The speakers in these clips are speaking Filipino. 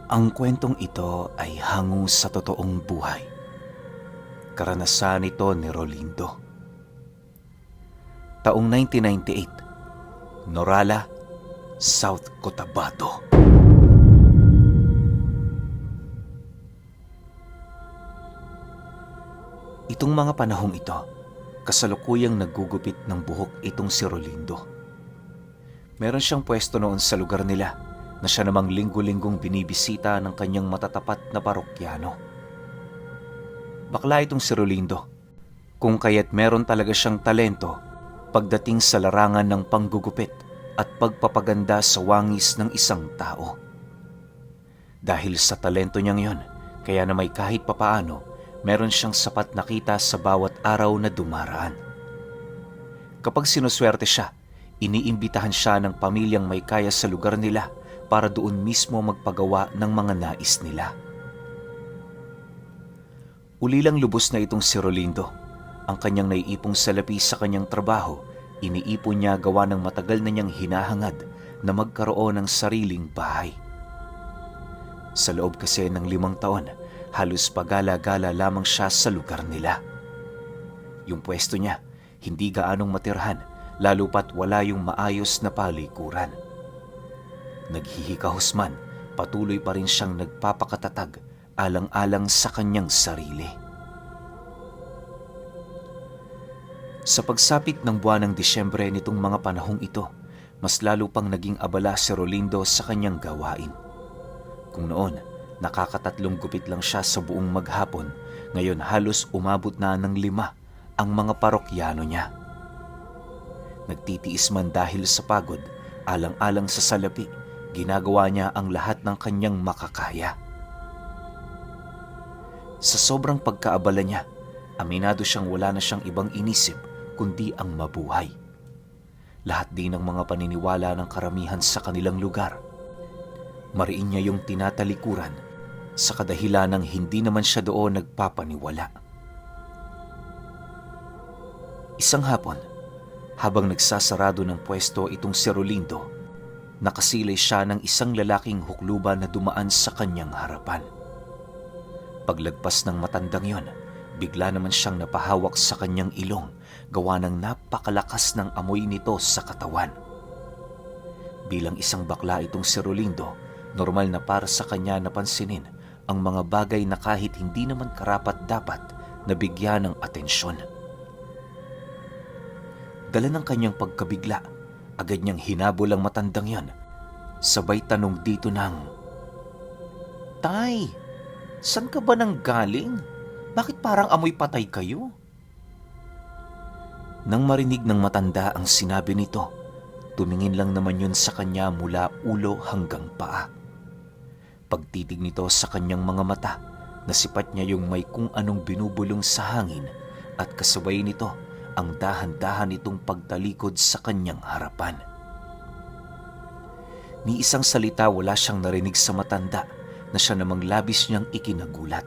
Ang kwentong ito ay hango sa totoong buhay. Karanasan ito ni Rolindo. Taong 1998, Norala, South Cotabato. Itong mga panahong ito, kasalukuyang naggugupit ng buhok itong si Rolindo. Meron siyang pwesto noon sa lugar nila na siya namang linggo-linggong binibisita ng kanyang matatapat na parokyano. Bakla itong si Rolindo, kung kaya't meron talaga siyang talento pagdating sa larangan ng panggugupit at pagpapaganda sa wangis ng isang tao. Dahil sa talento niyang yon, kaya na may kahit papaano, meron siyang sapat na kita sa bawat araw na dumaraan. Kapag sinuswerte siya, iniimbitahan siya ng pamilyang may kaya sa lugar nila para doon mismo magpagawa ng mga nais nila. Ulilang lubos na itong si Rolindo. Ang kanyang naiipong salapi sa kanyang trabaho, iniipon niya gawa ng matagal na niyang hinahangad na magkaroon ng sariling bahay. Sa loob kasi ng 5 taon, halos pagala-gala lamang siya sa lugar nila. Yung pwesto niya, hindi gaanong matirhan, lalo pat wala yung maayos na palikuran. Naghihikahos man, patuloy pa rin siyang nagpapakatatag alang-alang sa kanyang sarili. Sa pagsapit ng buwan ng Disyembre nitong mga panahong ito, mas lalo pang naging abala si Rolindo sa kanyang gawain. Kung noon, nakakatatlong gupit lang siya sa buong maghapon, ngayon halos umabot na ng 5 ang mga parokyano niya. Nagtitiis man dahil sa pagod, alang-alang sa salapi, ginagawa niya ang lahat ng kanyang makakaya. Sa sobrang pagkaabala niya, aminado siyang wala na siyang ibang inisip kundi ang mabuhay. Lahat din ng mga paniniwala ng karamihan sa kanilang lugar, mariin niya yung tinatalikuran sa kadahilan ng hindi naman siya doon nagpapaniwala. Isang hapon, habang nagsasarado ng pwesto itong si Rolindo, nakasilay siya ng isang lalaking hukluban na dumaan sa kanyang harapan. Paglagpas ng matandang yon, bigla naman siyang napahawak sa kanyang ilong gawa ng napakalakas ng amoy nito sa katawan. Bilang isang bakla itong si Rolindo, normal na para sa kanya napansinin ang mga bagay na kahit hindi naman karapat-dapat na bigyan ng atensyon. Dala ng kanyang pagkabigla, agad niyang hinabol ang matandang yon. Sabay tanong dito ng, "Tay, saan ka ba nang galing? Bakit parang amoy patay kayo?" Nang marinig ng matanda ang sinabi nito, tumingin lang naman yun sa kanya mula ulo hanggang paa. Pagtitig nito sa kanyang mga mata, nasipat niya yung may kung anong binubulong sa hangin at kasabay nito ang dahan-dahan itong pagtalikod sa kanyang harapan. Ni isang salita wala siyang narinig sa matanda na siya namang labis niyang ikinagulat.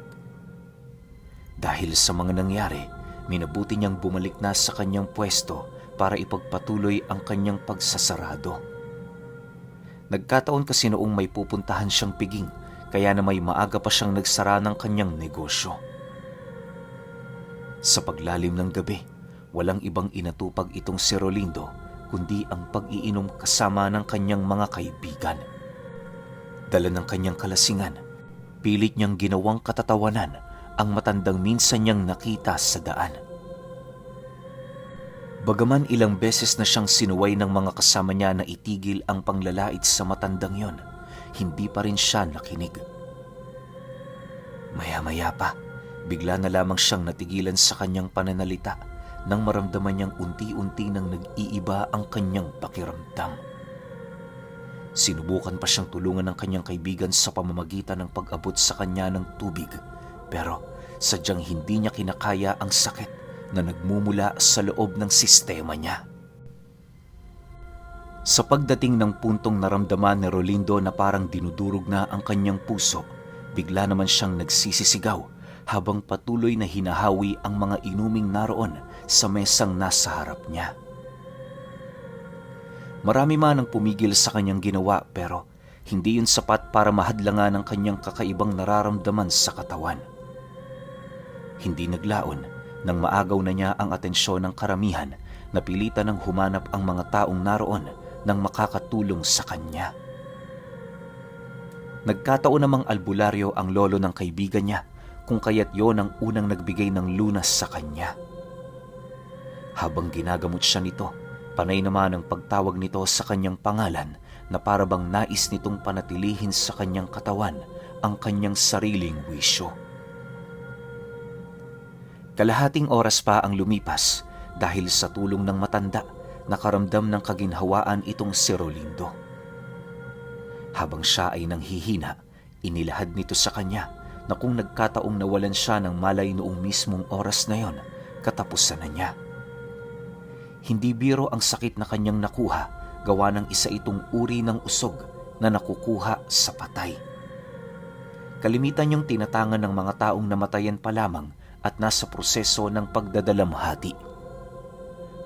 Dahil sa mga nangyari, minabuti niyang bumalik na sa kanyang pwesto para ipagpatuloy ang kanyang pagsasarado. Nagkataon kasi noong may pupuntahan siyang piging, kaya na may maaga pa siyang nagsara ng kanyang negosyo. Sa paglalim ng gabi, walang ibang inatupag itong si Rolindo kundi ang pag-iinom kasama ng kanyang mga kaibigan. Dala ng kanyang kalasingan, pilit niyang ginawang katatawanan ang matandang minsan niyang nakita sa daan. Bagaman ilang beses na siyang sinuway ng mga kasama niya na itigil ang panglalait sa matandang yon, hindi pa rin siya nakinig. Maya-maya pa, bigla na lamang siyang natigilan sa kanyang pananalita nang maramdaman niyang unti-unti nang nag-iiba ang kanyang pakiramdam. Sinubukan pa siyang tulungan ng kanyang kaibigan sa pamamagitan ng pag-abot sa kanya ng tubig, pero sadyang hindi niya kinakaya ang sakit na nagmumula sa loob ng sistema niya. Sa pagdating ng puntong naramdaman ni Rolindo na parang dinudurog na ang kanyang puso, bigla naman siyang nagsisisigaw habang patuloy na hinahawi ang mga inuming naroon sa mesang nasa harap niya. Marami man ang pumigil sa kanyang ginawa pero hindi yun sapat para mahadlangan ang kanyang kakaibang nararamdaman sa katawan. Hindi naglaon nang maagaw na niya ang atensyon ng karamihan na pilitan ng humanap ang mga taong naroon nang makakatulong sa kanya. Nagkataon namang albularyo ang lolo ng kaibigan niya, kung kaya't yon ang unang nagbigay ng lunas sa kanya. Habang ginagamot siya nito, panay naman ang pagtawag nito sa kanyang pangalan na parabang nais nitong panatilihin sa kanyang katawan ang kanyang sariling wisyo. Kalahating oras pa ang lumipas dahil sa tulong ng matanda, nakaramdam ng kaginhawaan itong si Rolindo. Habang siya ay nanghihina, inilahad nito sa kanya na kung nagkataong nawalan siya ng malay noong mismong oras na yon, katapusan na niya. Hindi biro ang sakit na kanyang nakuha, gawa ng isa itong uri ng usog na nakukuha sa patay. Kalimitan niyang tinatangan ng mga taong namatayan pa lamang at nasa proseso ng pagdadalamhati.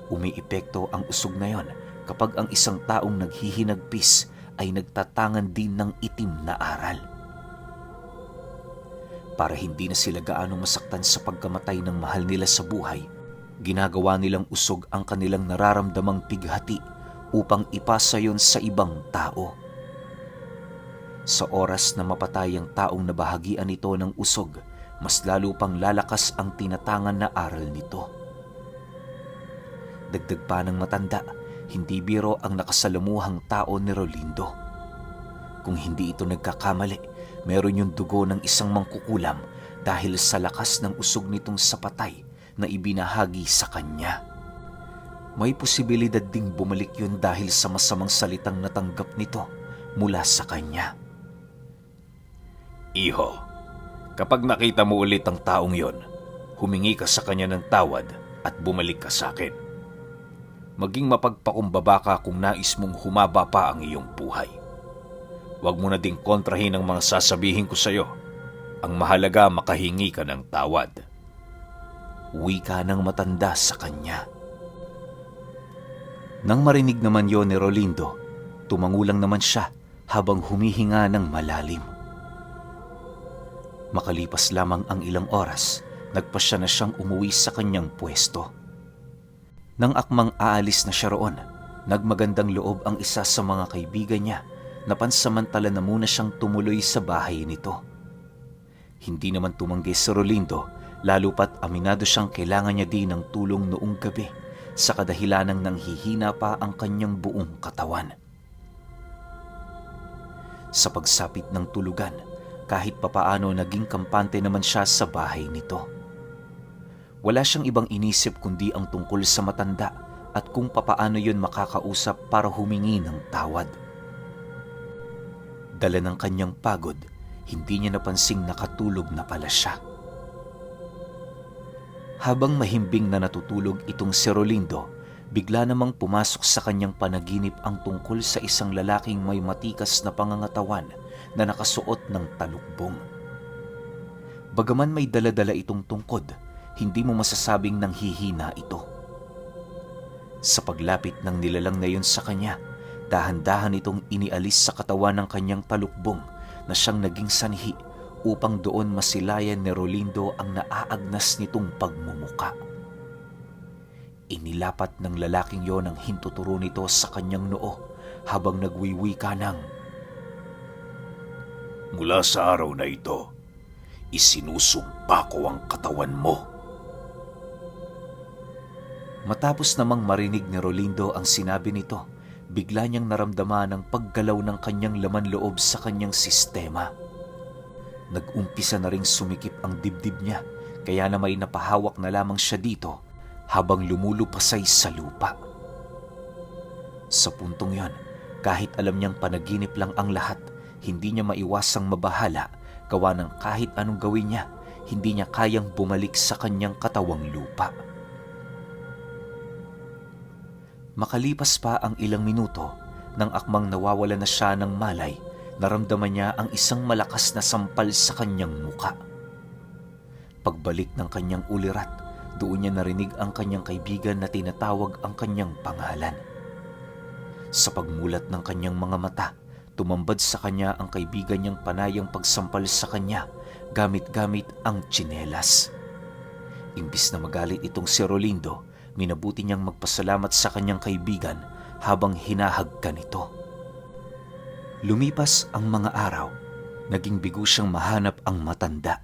Umiepekto ang usog na yon kapag ang isang taong naghihinagpis ay nagtatangan din ng itim na aral. Para hindi na sila gaanong masaktan sa pagkamatay ng mahal nila sa buhay, ginagawa nilang usog ang kanilang nararamdamang pighati upang ipasa yon sa ibang tao. Sa oras na mapatay ang taong nabahagian nito ng usog, mas lalo pang lalakas ang tinatangan na aral nito. Dagdag pa ng matanda, hindi biro ang nakasalamuhang tao ni Rolindo. Kung hindi ito nagkakamali, meron yung dugo ng isang mangkukulam dahil sa lakas ng usog nitong sa patay na ibinahagi sa kanya. May posibilidad ding bumalik yun dahil sa masamang salitang natanggap nito mula sa kanya. Iho, kapag nakita mo ulit ang taong yon, humingi ka sa kanya ng tawad at bumalik ka sa akin. Maging mapagpakumbaba ka kung nais mong humaba pa ang iyong buhay. Huwag mo na ding kontrahin ang mga sasabihin ko sa iyo. Ang mahalaga, makahingi ka ng tawad. Wika ng matanda sa kanya. Nang marinig naman yon ni Rolindo, tumangulang naman siya habang humihinga ng malalim. Makalipas lamang ang ilang oras, nagpasya na siyang umuwi sa kanyang pwesto. Nang akmang aalis na siya roon, nagmagandang loob ang isa sa mga kaibigan niya na pansamantala na muna siyang tumuloy sa bahay nito. Hindi naman tumanggi si Rolindo, lalo pat aminado siyang kailangan niya din ng tulong noong gabi sa kadahilanang nanghihina pa ang kanyang buong katawan. Sa pagsapit ng tulugan, kahit papaano naging kampante naman siya sa bahay nito. Wala siyang ibang inisip kundi ang tungkol sa matanda at kung papaano yun makakausap para humingi ng tawad. Dala ng kanyang pagod, hindi niya napansing nakatulog na pala siya. Habang mahimbing na natutulog itong si Rolindo, bigla namang pumasok sa kanyang panaginip ang tungkol sa isang lalaking may matikas na pangangatawan na nakasuot ng talukbong. Bagaman may dala-dala itong tungkod, hindi mo masasabing nanghihina ito. Sa paglapit ng nilalang na yun sa kanya, dahan-dahan itong inialis sa katawan ng kanyang talukbong na siyang naging sanhi upang doon masilayan ni Rolindo ang naaagnas nitong pagmumuka. Inilapat ng lalaking yon ang hintuturo nito sa kanyang noo habang nagwiwika ng, "Mula sa araw na ito, isinusumpa ko ang katawan mo." Matapos namang marinig ni Rolindo ang sinabi nito, bigla niyang naramdaman ang paggalaw ng kanyang laman loob sa kanyang sistema. Nag-umpisa na ring sumikip ang dibdib niya, kaya na may napahawak na lamang siya dito habang lumulupasay sa lupa. Sa puntong yon, kahit alam niyang panaginip lang ang lahat, hindi niya maiwasang mabahala, gawa ng kahit anong gawin niya, hindi niya kayang bumalik sa kanyang katawang lupa. Makalipas pa ang ilang minuto, nang akmang nawawala na siya ng malay, naramdaman niya ang isang malakas na sampal sa kanyang muka. Pagbalik ng kanyang ulirat, doon niya narinig ang kanyang kaibigan na tinatawag ang kanyang pangalan. Sa pagmulat ng kanyang mga mata, tumambad sa kanya ang kaibigan niyang panayang pagsampal sa kanya gamit-gamit ang tsinelas. Imbis na magalit itong si Rolindo, minabuti niyang magpasalamat sa kanyang kaibigan habang hinahagkan ito. Lumipas ang mga araw, naging bigo siyang mahanap ang matanda.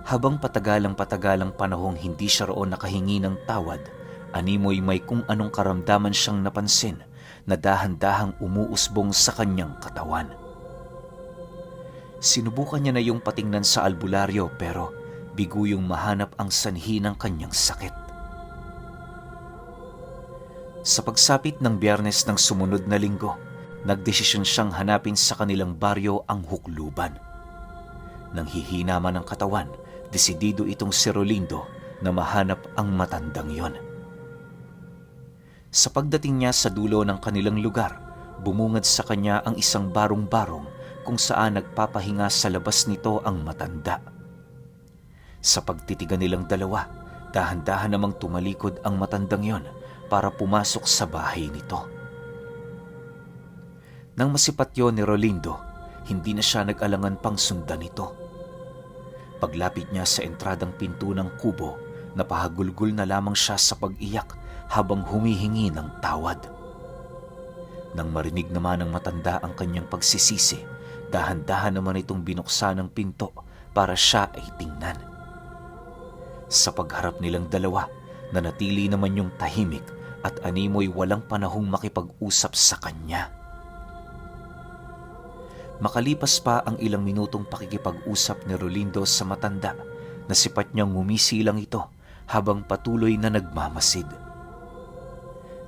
Habang patagalang panahong hindi siya roon nakahingi ng tawad, animoy may kung anong karamdaman siyang napansin na dahan-dahang umuusbong sa kanyang katawan. Sinubukan niya na yung patingnan sa albularyo pero bigo yung mahanap ang sanhi ng kanyang sakit. Sa pagsapit ng Biyernes ng sumunod na linggo, nagdesisyon siyang hanapin sa kanilang baryo ang hukluban. Nang hihina man ang katawan, desidido itong si Rolindo na mahanap ang matandang yon. Sa pagdating niya sa dulo ng kanilang lugar, bumungad sa kanya ang isang barong-barong kung saan nagpapahinga sa labas nito ang matanda. Sa pagtitigan nilang dalawa, dahan-dahan namang tumalikod ang matandang yon para pumasok sa bahay nito. Nang masipat yon ni Rolindo, hindi na siya nag-alangan pang sundan ito. Paglapit niya sa entradang pinto ng kubo, napahagulgol na lamang siya sa pag-iyak habang humihingi ng tawad. Nang marinig naman ng matanda ang kanyang pagsisisi, dahan-dahan naman itong binuksan ng pinto para siya ay tingnan. Sa pagharap nilang dalawa, nanatili naman yung tahimik at animoy walang panahong makipag-usap sa kanya. Makalipas pa ang ilang minutong pakikipag-usap ni Rolindo sa matanda, nasipat niyang ngumisilang ito habang patuloy na nagmamasid.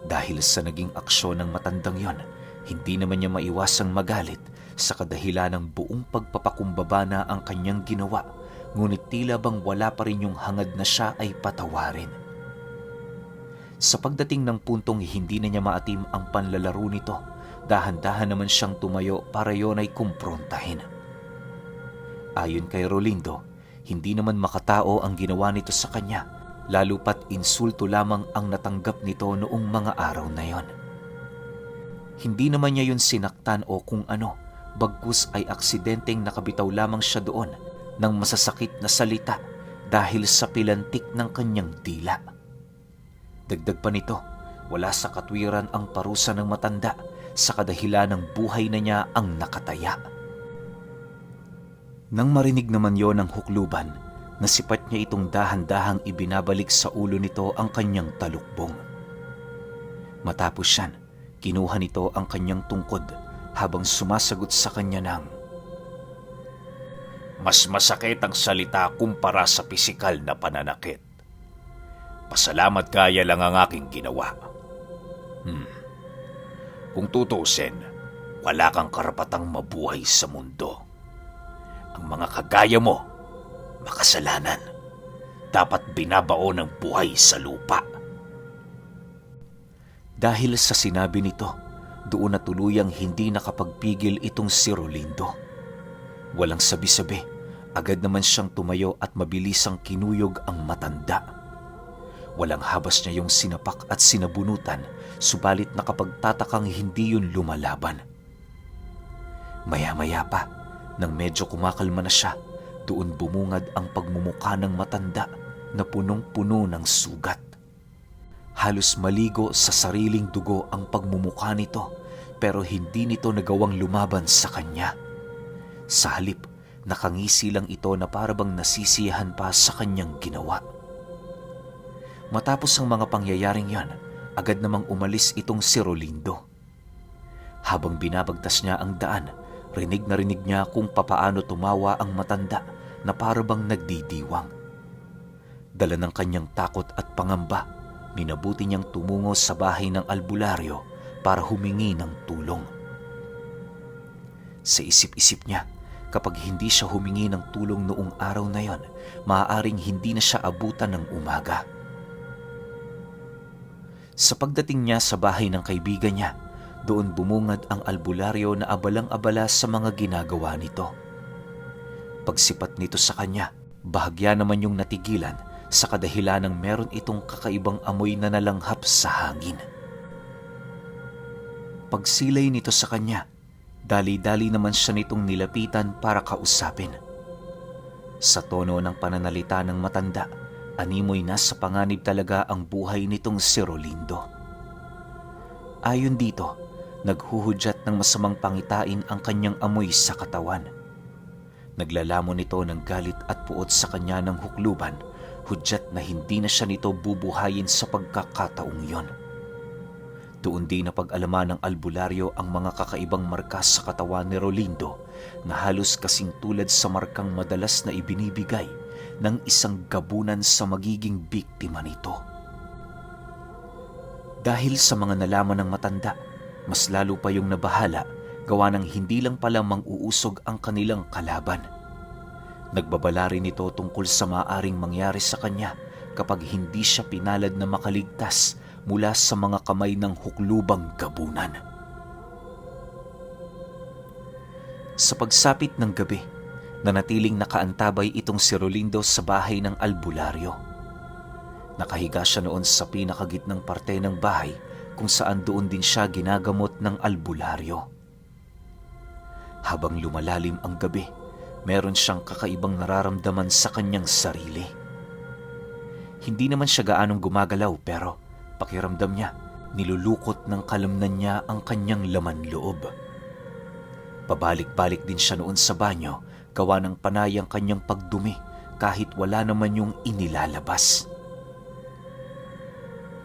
Dahil sa naging aksyon ng matandang yon, hindi naman niya maiwasang magalit sa kadahilan ng buong pagpapakumbaba na ang kanyang ginawa, ngunit tila bang wala pa rin yung hangad na siya ay patawarin. Sa pagdating ng puntong hindi na niya maatim ang panlalaro nito, dahan-dahan naman siyang tumayo para yon ay kumprontahin. Ayon kay Rolindo, hindi naman makatao ang ginawa nito sa kanya, lalo pat insulto lamang ang natanggap nito noong mga araw na yon. Hindi naman niya yun sinaktan o kung ano, bagkus ay aksidenteng nakabitaw lamang siya doon ng masasakit na salita dahil sa pilantik ng kanyang dila. Dagdag pa nito, wala sa katwiran ang parusa ng matanda sa kadahilan ng buhay na niya ang nakataya. Nang marinig naman yon ng hukluban, nasipat niya itong dahan-dahang ibinabalik sa ulo nito ang kanyang talukbong. Matapos yan, kinuha nito ang kanyang tungkod habang sumasagot sa kanya ng, Mas masakit ang salita kumpara sa pisikal na pananakit. Pasalamat kaya lang ang aking ginawa. Kung tutusin, wala kang karapatang mabuhay sa mundo. Ang mga kagaya mo, makasalanan. Dapat binabao ng buhay sa lupa. Dahil sa sinabi nito, doon na tuluyang hindi nakapagpigil itong si Rolindo. Walang sabi-sabi, agad naman siyang tumayo at mabilisang kinuyog ang matanda. Walang habas niya yung sinapak at sinabunutan, subalit nakapagtatakang hindi yun lumalaban. Maya-maya pa, nang medyo kumakalma na siya, doon bumungad ang pagmumuka ng matanda na punong-puno ng sugat. Halos maligo sa sariling dugo ang pagmumuka nito, pero hindi nito nagawang lumaban sa kanya. Sa halip, nakangisi lang ito na parabang nasisiyahan pa sa kanyang ginawa. Matapos ang mga pangyayaring yan, agad namang umalis itong si Rolindo. Habang binabagtas niya ang daan, rinig na rinig niya kung papaano tumawa ang matanda na parabang nagdidiwang. Dala ng kanyang takot at pangamba, minabuti niyang tumungo sa bahay ng albularyo para humingi ng tulong. Sa isip-isip niya, kapag hindi siya humingi ng tulong noong araw na yon, maaaring hindi na siya abutan ng umaga. Sa pagdating niya sa bahay ng kaibigan niya, doon bumungad ang albularyo na abalang-abala sa mga ginagawa nito. Pagsipat nito sa kanya, bahagya naman yung natigilan sa kadahilan ng meron itong kakaibang amoy na nalanghap sa hangin. Pagsilay nito sa kanya, Dali-dali naman siya nitong nilapitan para kausapin. Sa tono ng pananalita ng matanda, animoy nasa panganib talaga ang buhay nitong si Rolindo. Ayon dito, naghuhudyat ng masamang pangitain ang kanyang amoy sa katawan. Naglalamon nito ng galit at puot sa kanya ng hukluban, hudyat na hindi na siya nito bubuhayin sa pagkakataong iyon. Doon din na pag-alaman ng albularyo ang mga kakaibang marka sa katawan ni Rolindo na halos kasing tulad sa markang madalas na ibinibigay ng isang gabunan sa magiging biktima nito. Dahil sa mga nalaman ng matanda, mas lalo pa yung nabahala gawa ng hindi lang pala mang-uusog ang kanilang kalaban. Nagbabala rin ito tungkol sa maaaring mangyari sa kanya kapag hindi siya pinalad na makaligtas mula sa mga kamay ng huklubang gabunan. Sa pagsapit ng gabi, nanatiling nakaantabay itong si Rolindo sa bahay ng albularyo. Nakahiga siya noon sa pinakagitnang parte ng bahay kung saan doon din siya ginagamot ng albularyo. Habang lumalalim ang gabi, meron siyang kakaibang nararamdaman sa kanyang sarili. Hindi naman siya gaanong gumagalaw pero pakiramdam niya, nilulukot ng kalamnan niya ang kanyang laman loob. Pabalik-balik din siya noon sa banyo, gawa ng panay ang kanyang pagdumi kahit wala naman yung inilalabas.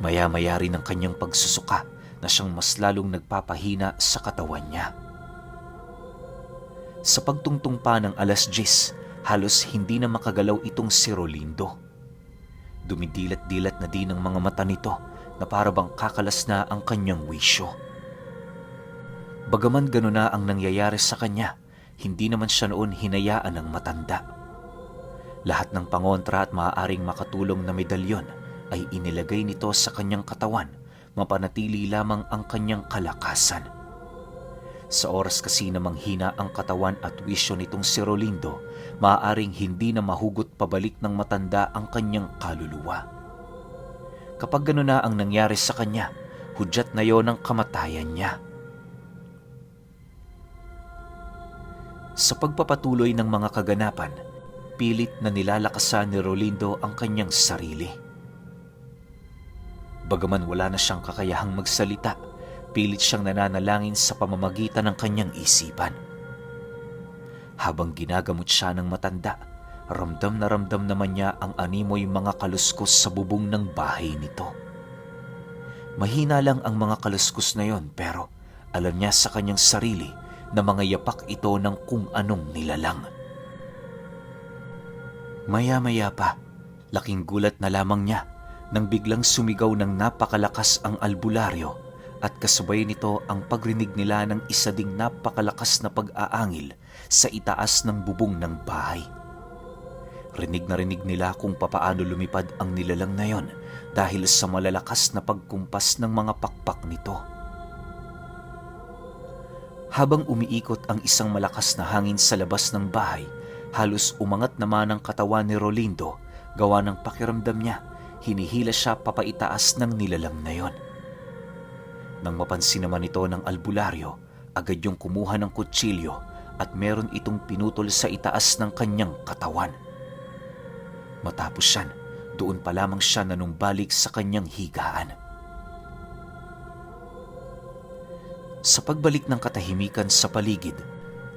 Maya-maya rin ang kanyang pagsusuka na siyang mas lalong nagpapahina sa katawan niya. Sa pagtungtong pa ng 10:00, halos hindi na makagalaw itong si Rolindo. Dumidilat-dilat na din ang mga mata nito na para bang kakalas na ang kanyang wisyo. Bagaman gano'n na ang nangyayari sa kanya, hindi naman siya noon hinayaan ng matanda. Lahat ng pangontra at maaaring makatulong na medalyon ay inilagay nito sa kanyang katawan, mapanatili lamang ang kanyang kalakasan. Sa oras kasi namang hina ang katawan at wisyo nitong si Rolindo, maaaring hindi na mahugot pabalik ng matanda ang kanyang kaluluwa. Kapag gano'n na ang nangyari sa kanya, hudyat na yon ang kamatayan niya. Sa pagpapatuloy ng mga kaganapan, pilit na nilalakasan ni Rolindo ang kanyang sarili. Bagaman wala na siyang kakayahang magsalita, pilit siyang nananalangin sa pamamagitan ng kanyang isipan. Habang ginagamot siya ng matanda, ramdam na ramdam naman niya ang animoy mga kaluskos sa bubong ng bahay nito. Mahina lang ang mga kaluskos na yon pero alam niya sa kanyang sarili na mga yapak ito ng kung anong nilalang. Maya-maya pa, laking gulat na lamang niya nang biglang sumigaw ng napakalakas ang albularyo at kasabay nito ang pagrinig nila ng isa ding napakalakas na pag-aangil sa itaas ng bubong ng bahay. Rinig na rinig nila kung papaano lumipad ang nilalang na yon dahil sa malalakas na pagkumpas ng mga pakpak nito. Habang umiikot ang isang malakas na hangin sa labas ng bahay, halos umangat naman ang katawan ni Rolindo gawa ng pakiramdam niya, hinihila siya papaitaas ng nilalang na yon. Nang mapansin naman ito ng albularyo, agad yung kumuha ng kutsilyo at meron itong pinutol sa itaas ng kanyang katawan. Matapos yan, doon pa lamang siya nanumbalik sa kanyang higaan. Sa pagbalik ng katahimikan sa paligid,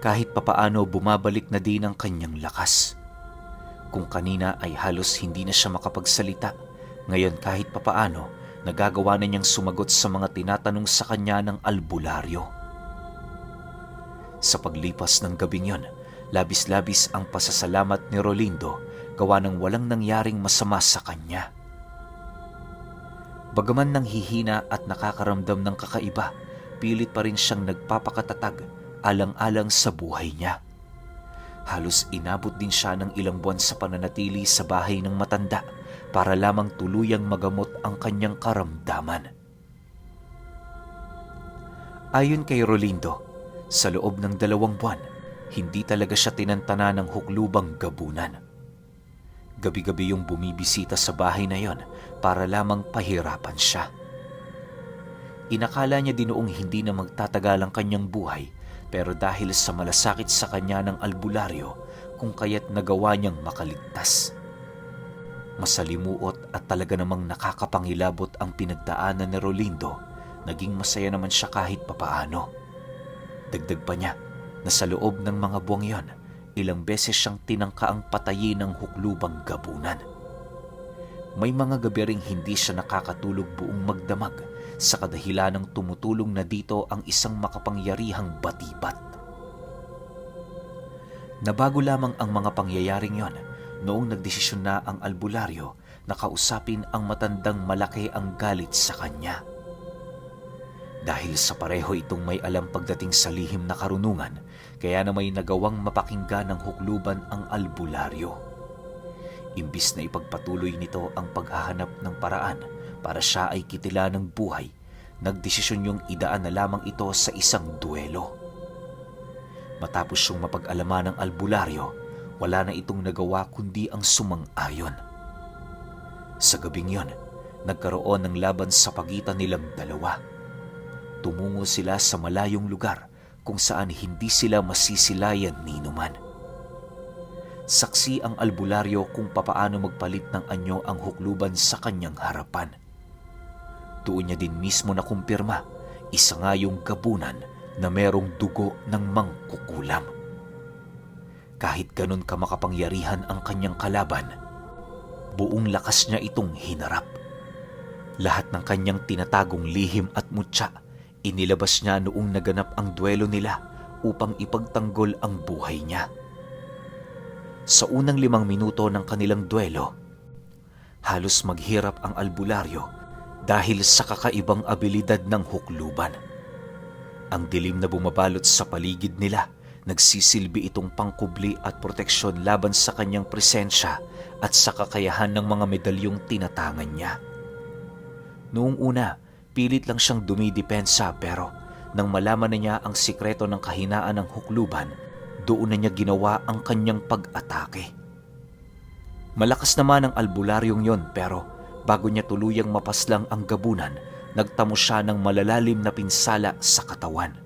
kahit papaano bumabalik na din ang kanyang lakas. Kung kanina ay halos hindi na siya makapagsalita, ngayon kahit papaano nagagawa na niyang sumagot sa mga tinatanong sa kanya ng albularyo. Sa paglipas ng gabing yon, labis-labis ang pasasalamat ni Rolindo gawa ng walang nangyaring masama sa kanya. Bagaman nanghihina at nakakaramdam ng kakaiba, pilit pa rin siyang nagpapakatatag alang-alang sa buhay niya. Halos inabot din siya ng ilang buwan sa pananatili sa bahay ng matanda para lamang tuluyang magamot ang kanyang karamdaman. Ayon kay Rolindo, sa loob ng 2 buwan, hindi talaga siya tinantana ng huklubang gabunan. Gabi-gabi yung bumibisita sa bahay na yon para lamang pahirapan siya. Inakala niya din noong hindi na magtatagal ang kanyang buhay pero dahil sa malasakit sa kanya ng albularyo kung kaya't nagawa niyang makaligtas. Masalimuot at talaga namang nakakapangilabot ang pinagdaanan ni Rolindo. Naging masaya naman siya kahit papaano. Dagdag pa niya na sa loob ng mga buwang yon, ilang beses siyang tinangkaang patayin ng huklubang gabunan. May mga gabi ring hindi siya nakakatulog buong magdamag sa kadahilanang tumutulong na dito ang isang makapangyarihang batibat. Nabago lamang ang mga pangyayaring yon noong nagdesisyon na ang albularyo na kausapin ang matandang malaki ang galit sa kanya. Dahil sa pareho itong may alam pagdating sa lihim na karunungan, kaya na may nagawang mapakinggan ng hukluban ang albularyo. Imbis na ipagpatuloy nito ang paghahanap ng paraan para siya ay kitila ng buhay, nagdesisyon yung idaan na lamang ito sa isang duelo. Matapos yung mapag-alaman ng albularyo, wala na itong nagawa kundi ang sumang-ayon. Sa gabing yon, nagkaroon ng laban sa pagitan nilang dalawa. Tumungo sila sa malayong lugar kung saan hindi sila masisilayan ni numan. Saksi ang albularyo kung papaano magpalit ng anyo ang hukluban sa kanyang harapan. Doon niya din mismo nakumpirma, isa nga yung gabunan na merong dugo ng mangkukulam. Kahit ganun ka makapangyarihan ang kanyang kalaban, buong lakas niya itong hinarap. Lahat ng kanyang tinatagong lihim at mutya, inilabas niya noong naganap ang duelo nila upang ipagtanggol ang buhay niya. Sa unang 5 minuto ng kanilang duelo, halos maghirap ang albularyo dahil sa kakaibang abilidad ng hukluban. Ang dilim na bumabalot sa paligid nila, nagsisilbi itong pangkubli at proteksyon laban sa kanyang presensya at sa kakayahan ng mga medalyong tinatangan niya. Noong una, pilit lang siyang dumidepensa pero nang malaman na niya ang sikreto ng kahinaan ng hukluban, doon na niya ginawa ang kanyang pag-atake. Malakas naman ang albularyong yon pero bago niya tuluyang mapaslang ang gabunan, nagtamo siya ng malalalim na pinsala sa katawan.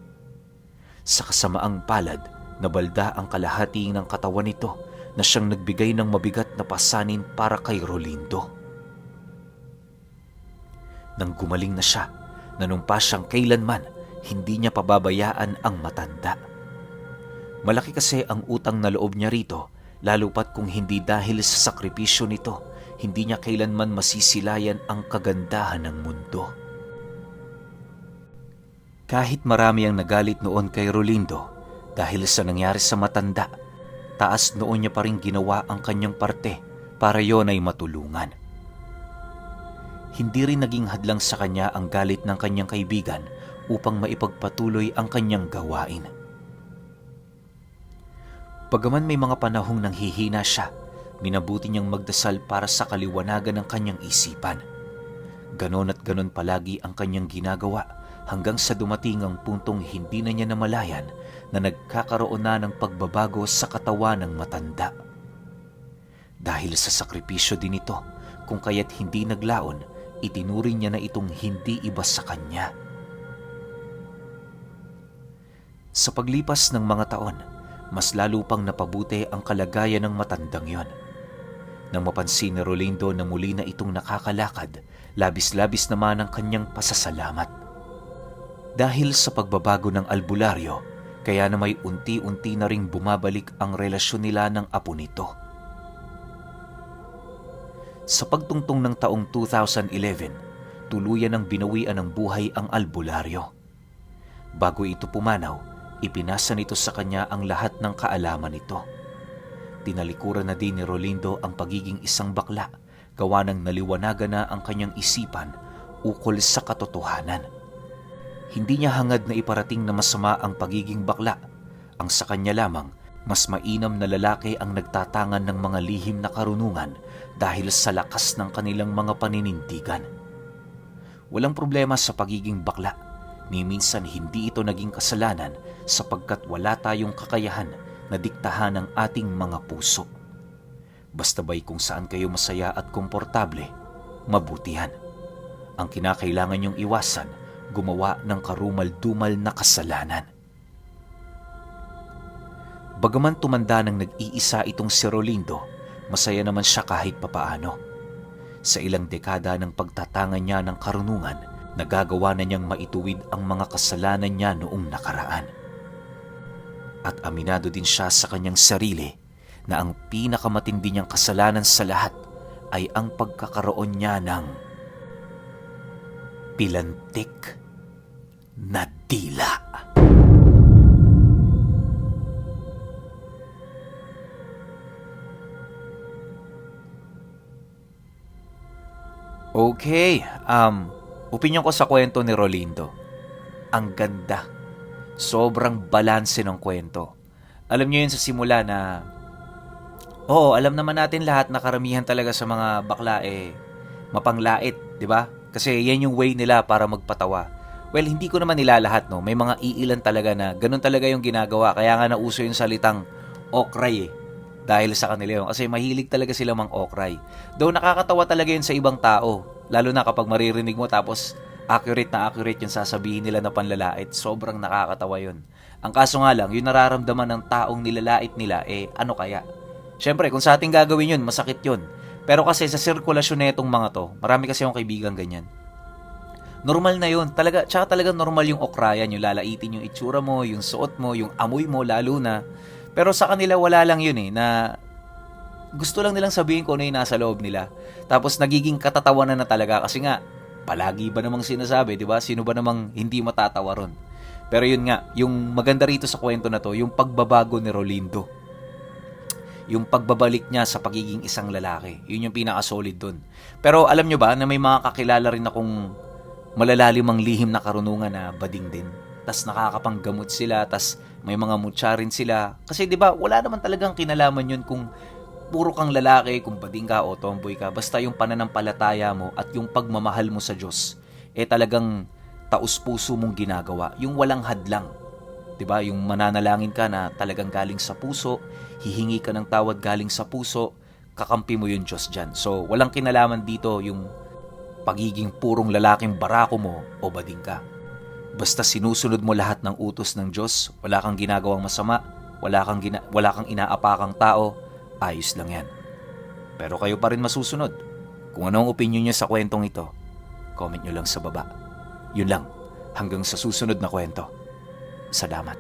Sa kasamaang palad, nabalda ang kalahati ng katawan nito na siyang nagbigay ng mabigat na pasanin para kay Rolindo. Nang gumaling na siya, nanumpa siyang kailanman hindi niya pababayaan ang matanda. Malaki kasi ang utang na loob niya rito, lalo pat kung hindi dahil sa sakripisyo nito, hindi niya kailanman masisilayan ang kagandahan ng mundo. Kahit marami ang nagalit noon kay Rolindo dahil sa nangyari sa matanda, taas noon niya pa rin ginawa ang kanyang parte para yon ay matulungan. Hindi rin naging hadlang sa kanya ang galit ng kanyang kaibigan upang maipagpatuloy ang kanyang gawain. Bagaman may mga panahong nanghihina siya, minabuti niyang magdasal para sa kaliwanagan ng kanyang isipan. Ganon at ganon palagi ang kanyang ginagawa hanggang sa dumating ang puntong hindi na niya namalayan na nagkakaroon na ng pagbabago sa katawan ng matanda. Dahil sa sakripisyo din ito, kung kaya't hindi naglaon, itinuring niya na itong hindi iba sa kanya. Sa paglipas ng mga taon, mas lalo pang napabuti ang kalagayan ng matandang yon. Nang mapansin ni Rolindo na muli na itong nakakalakad, labis-labis naman ang kanyang pasasalamat. Dahil sa pagbabago ng albularyo, kaya na may unti-unti na ring bumabalik ang relasyon nila ng apo nito. Sa pagtungtong ng taong 2011, tuluyan ng binawian ng buhay ang albularyo. Bago ito pumanaw, ipinasa nito sa kanya ang lahat ng kaalaman nito. Tinalikuran na din ni Rolindo ang pagiging isang bakla, gawa ng naliwanagan na ang kanyang isipan ukol sa katotohanan. Hindi niya hangad na iparating na masama ang pagiging bakla. Ang sa kanya lamang, mas mainam na lalaki ang nagtatangan ng mga lihim na karunungan dahil sa lakas ng kanilang mga paninindigan. Walang problema sa pagiging bakla. Ni minsan hindi ito naging kasalanan sapagkat wala tayong kakayahan na diktahan ang ating mga puso. Basta ba'y kung saan kayo masaya at komportable, mabutihan. Ang kinakailangan niyong iwasan, gumawa ng karumal-dumal na kasalanan. Bagaman tumanda ng nag-iisa itong si Rolindo, masaya naman siya kahit papaano. Sa ilang dekada ng pagtatangan niya ng karunungan, nagagawa na niyang maituwid ang mga kasalanan niya noong nakaraan. At aminado din siya sa kanyang sarili na ang pinakamatindi niyang kasalanan sa lahat ay ang pagkakaroon niya ng pilantik na dila. Okay, opinyon ko sa kwento ni Rolindo. Ang ganda. Sobrang balanse ng kwento. Alam niyo yun sa simula na, oo, alam naman natin lahat na karamihan talaga sa mga bakla mapanglait, di ba? Kasi yan yung way nila para magpatawa. Well, hindi ko naman nilalahat, no? May mga iilan talaga na ganun talaga yung ginagawa. Kaya nga nauso yung salitang okray dahil sa kanila yun. Kasi mahilig talaga sila mang okray. Though nakakatawa talaga yun sa ibang tao. Lalo na kapag maririnig mo tapos accurate na accurate yung sasabihin nila na panlalait. Sobrang nakakatawa yun. Ang kaso nga lang, yung nararamdaman ng taong nilalait nila, ano kaya? Siyempre, kung sa ating gagawin yun, masakit yun. Pero kasi sa sirkulasyon na itong mga to, marami kasi akong kaibigan ganyan. Normal na yun. Tsaka talaga normal yung okrayan, yung lalaitin yung itsura mo, yung suot mo, yung amoy mo, lalo na. Pero sa kanila wala lang yun na gusto lang nilang sabihin kung ano yung nasa loob nila. Tapos nagiging katatawanan na talaga kasi nga, palagi ba namang sinasabi, di ba? Sino ba namang hindi matatawa ron? Pero yun nga, yung maganda rito sa kwento na to, yung pagbabago ni Rolindo. Yung pagbabalik niya sa pagiging isang lalaki. Yun yung pinaka-solid dun. Pero alam nyo ba na may mga kakilala rin akong malalalim ang lihim na karunungan na bading din. Tas nakakapanggamot sila, tas may mga mutya rin sila. Kasi 'di ba, wala naman talagang kinalaman 'yun kung puro kang lalaki, kung bading ka o tomboy ka. Basta yung pananampalataya mo at yung pagmamahal mo sa Diyos talagang taus-puso mong ginagawa, yung walang hadlang. 'Di ba? Yung mananalangin ka na talagang galing sa puso, hihingi ka ng tawad galing sa puso, kakampi mo yung Diyos diyan. So, walang kinalaman dito yung pagiging purong lalaking barako mo o bading ka. Basta sinusunod mo lahat ng utos ng Diyos, wala kang ginagawang masama, wala kang inaapakang tao, ayos lang yan. Pero kayo pa rin masusunod. Kung ano ang opinion nyo sa kwentong ito, comment nyo lang sa baba. Yun lang, hanggang sa susunod na kwento. Salamat.